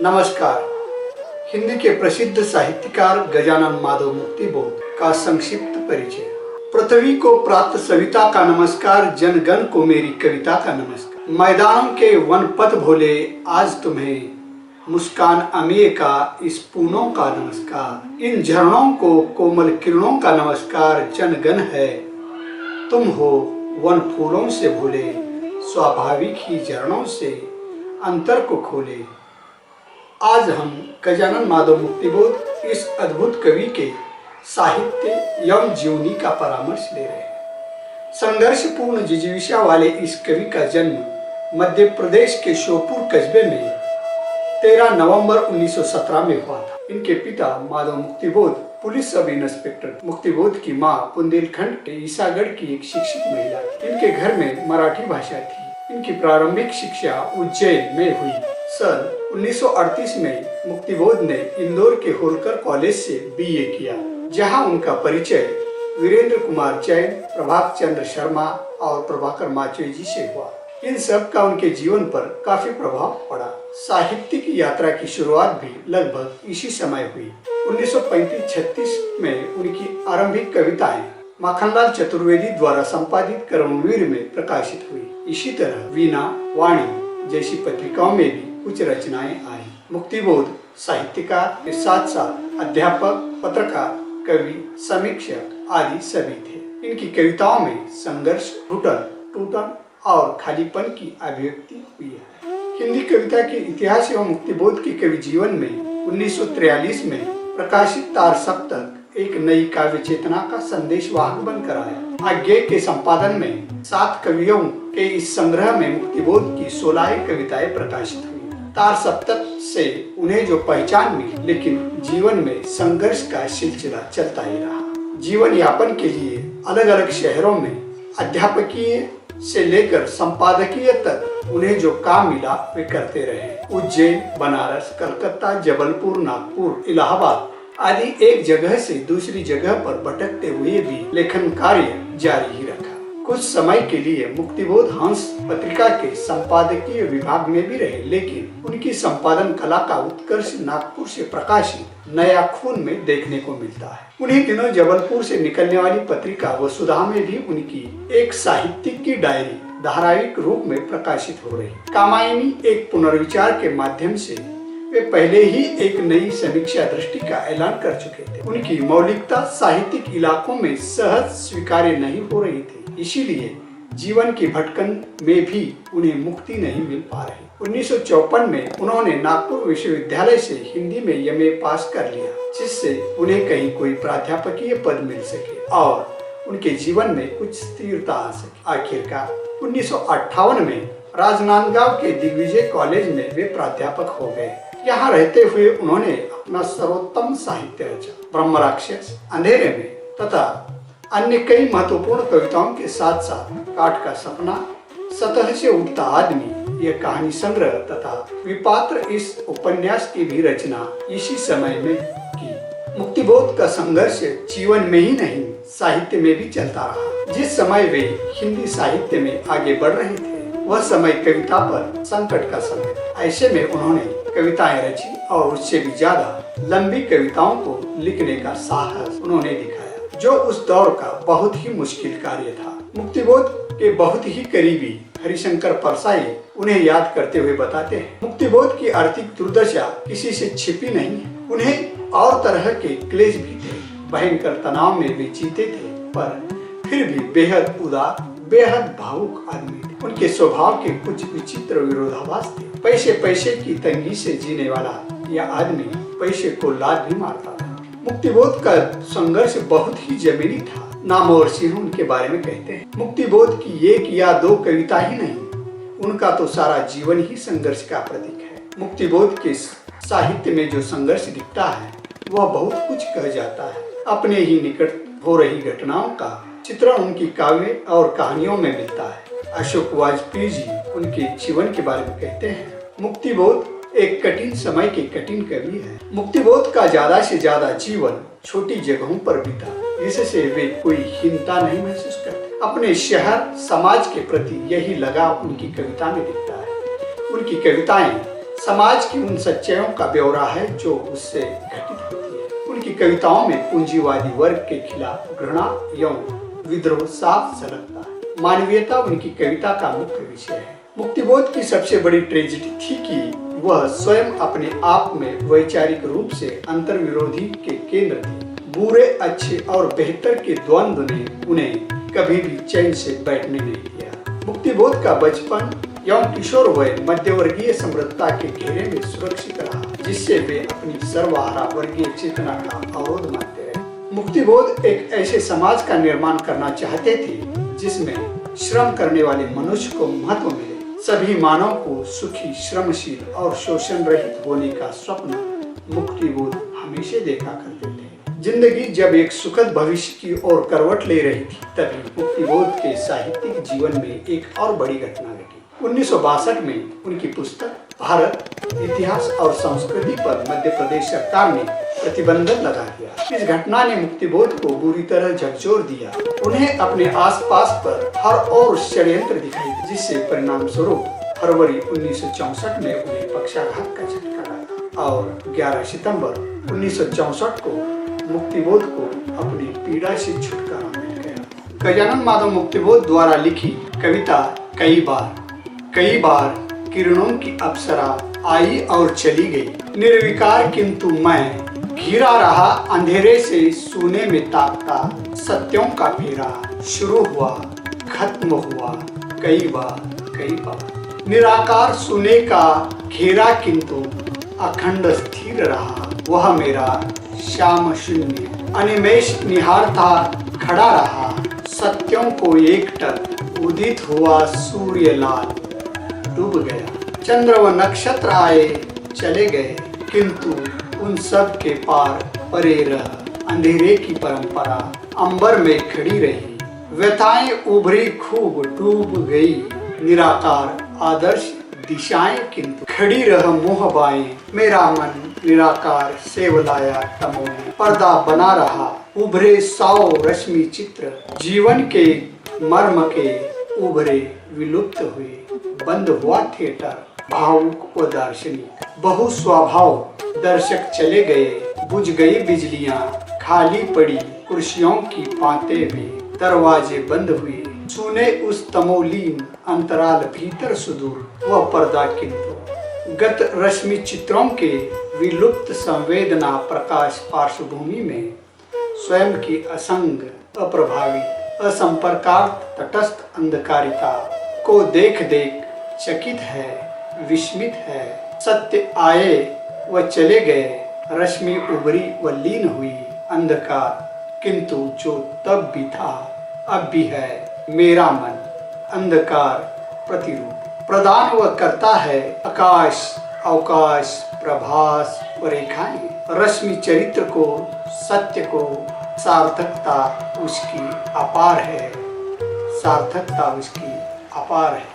नमस्कार। हिंदी के प्रसिद्ध साहित्यकार गजानन माधव मुक्तिबोध का संक्षिप्त परिचय। पृथ्वी को प्राप्त सविता का नमस्कार, जनगण को मेरी कविता का नमस्कार। मैदानों के वनपथ भोले आज तुम्हें, मुस्कान अमीय का इस पूनों का नमस्कार। इन झरनों को कोमल किरणों का नमस्कार, जनगण है तुम हो वन फूलों से भूले, स्वाभाविक ही झरनों से अंतर को खोले। आज हम गजानन माधव मुक्तिबोध इस अद्भुत कवि के साहित्य एवं जीवनी का परामर्श ले रहे हैं। संघर्षपूर्ण जिजीविषा वाले इस कवि का जन्म मध्य प्रदेश के श्योपुर कस्बे में 13 नवंबर 1917 में हुआ था। इनके पिता Madhav Muktibodh police sub inspector. Muktibodh की मां बुंदेलखंड के ईसागढ़ की एक शिक्षित महिला थी। इनके घर में मराठी भाषा थी। इनकी प्रारंभिक शिक्षा उज्जैन में हुई। सन 1938 में मुक्तिबोध ने इंदौर के होलकर कॉलेज से बीए किया, जहां उनका परिचय वीरेंद्र कुमार जैन, प्रभात चंद्र शर्मा और प्रभाकर माचोई जी से हुआ। इन सब का उनके जीवन पर काफी प्रभाव पड़ा। साहित्य की यात्रा की शुरुआत भी लगभग इसी समय हुई। 1935-36 में उनकी आरंभिक कविताएं माखनलाल चतुर्वेदी द्वारा संपादित कर्मवीर में प्रकाशित हुई। इसी तरह वीणा, वाणी जैसी पत्रिकाओं में भी कुछ रचनाएं आई। मुक्तिबोध साहित्यकार के साथ साथ अध्यापक, पत्रकार, कवि, समीक्षक आदि सभी थे। इनकी कविताओं में संघर्ष, टूटन और खालीपन की अभिव्यक्ति हुई है। हिंदी कविता के इतिहास एवं मुक्तिबोध के कवि जीवन में 1943 में प्रकाशित तार सप्तक एक नई काव्य चेतना का संदेश वाहक बनकर आया। आज्ञे के संपादन में 7 कवियों के इस संग्रह में मुक्तिबोध की 16 कविताएं प्रकाशित हुई। तार सप्तक से उन्हें जो पहचान मिली, लेकिन जीवन में संघर्ष का सिलसिला चलता ही रहा। जीवन यापन के लिए अलग अलग शहरों में अध्यापकीय से लेकर संपादकीय तक उन्हें जो काम मिला वे करते रहे। उज्जैन, बनारस, कलकत्ता, जबलपुर, नागपुर, इलाहाबाद आदि एक जगह से दूसरी जगह पर भटकते हुए भी लेखन कार्य जारी ही रखा। कुछ समय के लिए मुक्तिबोध हंस पत्रिका के संपादकीय विभाग में भी रहे, लेकिन उनकी संपादन कला का उत्कर्ष नागपुर से प्रकाशित नया खून में देखने को मिलता है। उन्हीं दिनों जबलपुर से निकलने वाली पत्रिका वसुधा में भी उनकी एक साहित्यिक की डायरी धारावाहिक रूप में प्रकाशित हो रही। कामायनी एक पुनर्विचार के माध्यम से वे पहले ही एक नई समीक्षा दृष्टि का ऐलान कर चुके थे। उनकी मौलिकता साहित्यिक इलाकों में सहज स्वीकार्य नहीं हो रही थी, इसीलिए जीवन की भटकन में भी उन्हें मुक्ति नहीं मिल पा रही। 1954 में उन्होंने नागपुर विश्वविद्यालय से हिंदी में एमए पास कर लिया, जिससे उन्हें कहीं कोई प्राध्यापकीय पद मिल सके और उनके जीवन में कुछ स्थिरता आ सके। आखिरकार 1958 में राजनांदगांव के दिग्विजय कॉलेज में वे प्राध्यापक हो गए। यहाँ रहते हुए उन्होंने अपना सर्वोत्तम साहित्य रचा। ब्रह्म राक्षस, अंधेरे में तथा अन्य कई महत्वपूर्ण कविताओं के साथ साथ काठ का सपना, सतह से उठता आदमी, यह कहानी संग्रह तथा विपात्र इस उपन्यास की भी रचना इसी समय में की। मुक्तिबोध का संघर्ष जीवन में ही नहीं साहित्य में भी चलता रहा। जिस समय वे हिंदी साहित्य में आगे बढ़ रहे थे, वह समय कविता पर संकट का समय। ऐसे में उन्होंने कविताएं रची और उससे भी ज्यादा लंबी कविताओं को लिखने का साहस उन्होंने दिखाया, जो उस दौर का बहुत ही मुश्किल कार्य था। मुक्तिबोध के बहुत ही करीबी हरिशंकर परसाई उन्हें याद करते हुए बताते हैं, मुक्तिबोध की आर्थिक दुर्दशा किसी से छिपी नहीं है। उन्हें और तरह के क्लेश भी थे, भयंकर तनाव में वे जीते थे, पर फिर भी बेहद उदार, बेहद भावुक आदमी थे। उनके स्वभाव के कुछ विचित्र विरोधाभास थे। पैसे की तंगी से जीने वाला यह आदमी पैसे को लात भी मारता था। मुक्तिबोध का संघर्ष बहुत ही जमीनी था। नामवर सिंह उनके बारे में कहते हैं, मुक्तिबोध की 1 या 2 कविता ही नहीं, उनका तो सारा जीवन ही संघर्ष का प्रतीक है। मुक्तिबोध के साहित्य में जो संघर्ष दिखता है वह बहुत कुछ कह जाता है। अपने ही निकट हो रही घटनाओं का चित्रण उनकी काव्य और कहानियों में मिलता है। अशोक वाजपेयी जी उनके जीवन के बारे में कहते हैं, मुक्तिबोध एक कठिन समय के कठिन कवि है। मुक्तिबोध का ज्यादा से ज्यादा जीवन छोटी जगहों पर बीता, जिससे वे कोई हीनता नहीं महसूस करते। अपने शहर समाज के प्रति यही लगाव उनकी कविता में दिखता है। उनकी कविताएं समाज की उन सच्चाइयों का ब्यौरा है जो उससे घटित होती है। उनकी कविताओं में पूंजीवादी वर्ग के खिलाफ घृणा एवं विद्रोह साफ झलकता है। मानवीयता उनकी कविता का मुख्य विषय है। मुक्तिबोध की सबसे बड़ी ट्रेजेडी थी कि वह स्वयं अपने आप में वैचारिक रूप से अंतर्विरोधी के केंद्र थे। बुरे, अच्छे और बेहतर के द्वंद्व ने उन्हें कभी भी चैन से बैठने नहीं दिया। मुक्तिबोध का बचपन एवं किशोर वय मध्यवर्गीय समृद्धता के घेरे में सुरक्षित रहा, जिससे वे अपनी सर्वहारा वर्गीय चेतना का अवरोध मानते रहे। मुक्तिबोध एक ऐसे समाज का निर्माण करना चाहते थे जिसमें श्रम करने वाले मनुष्य को महत्व मिले। सभी मानव को सुखी, श्रमशील और शोषण रहित होने का स्वप्न मुक्तिबोध हमेशा देखा करते थे। जिंदगी जब एक सुखद भविष्य की ओर करवट ले रही थी, तभी मुक्तिबोध के साहित्यिक जीवन में एक और बड़ी घटना घटी। 1962 में उनकी पुस्तक भारत, इतिहास और संस्कृति पर मध्य प्रदेश सरकार ने प्रतिबंध लगा दिया। इस घटना ने मुक्तिबोध को बुरी तरह झकझोर दिया। उन्हें अपने आसपास पर हर ओर षड्यंत्र दिखाई, जिससे परिणाम स्वरूप फरवरी 1964 में उन्हें पक्षाघात का झटका लगा और 11 सितंबर 1964 को मुक्तिबोध को अपनी पीड़ा से छुटकारा मिल गया। गजानन माधव मुक्तिबोध द्वारा लिखी कविता कई बार किरणों की अप्सरा आई और चली गई। निर्विकार किंतु मैं घिरा रहा अंधेरे से सूने में ताकता। सत्यों का फेरा शुरू हुआ, खत्म हुआ कई बार। निराकार सूने का घेरा किंतु अखंड स्थिर रहा। वह मेरा श्याम शून्य अनिमेष निहारता खड़ा रहा। सत्यों को एकटक उदित हुआ सूर्य लाल डूब गया। चंद्र व नक्षत्र आए चले गए, किंतु उन सब के पार परे रह अंधेरे की परंपरा अंबर में खड़ी रही। व्यथाएं उभरी खूब डूब गई। निराकार आदर्श दिशाएं किंतु खड़ी रह मुँह बाएं। मेरा मन निराकार सेवलाया तमोने पर्दा बना रहा। उभरे 100 रश्मि चित्र जीवन के मर्म के उभरे विलुप्त हुए। बंद हुआ थिएटर भावुक व दार्शनिक। बहु स्वभाव दर्शक चले गए। बुझ गई बिजलियां, खाली पड़ी कुर्सियों की पाते भी। दरवाजे बंद हुए। सुने उस तमोलीन अंतराल भीतर सुदूर वह पर्दा किंतु गत रश्मि चित्रों के विलुप्त संवेदना प्रकाश पार्श्वभूमि में स्वयं की असंग, अप्रभावित, असंपर्कार्थ तटस्थ अंधकारिता को देख चकित है, विस्मित है। सत्य आए व चले गए। रश्मि उभरी व लीन हुई। अंधकार किंतु जो तब भी था अब भी है। मेरा मन अंधकार प्रतिरूप प्रदान व करता है। आकाश अवकाश प्रभास व रेखाएं। रश्मि चरित्र को, सत्य को, सार्थकता उसकी अपार है। सार्थकता उसकी अपार है।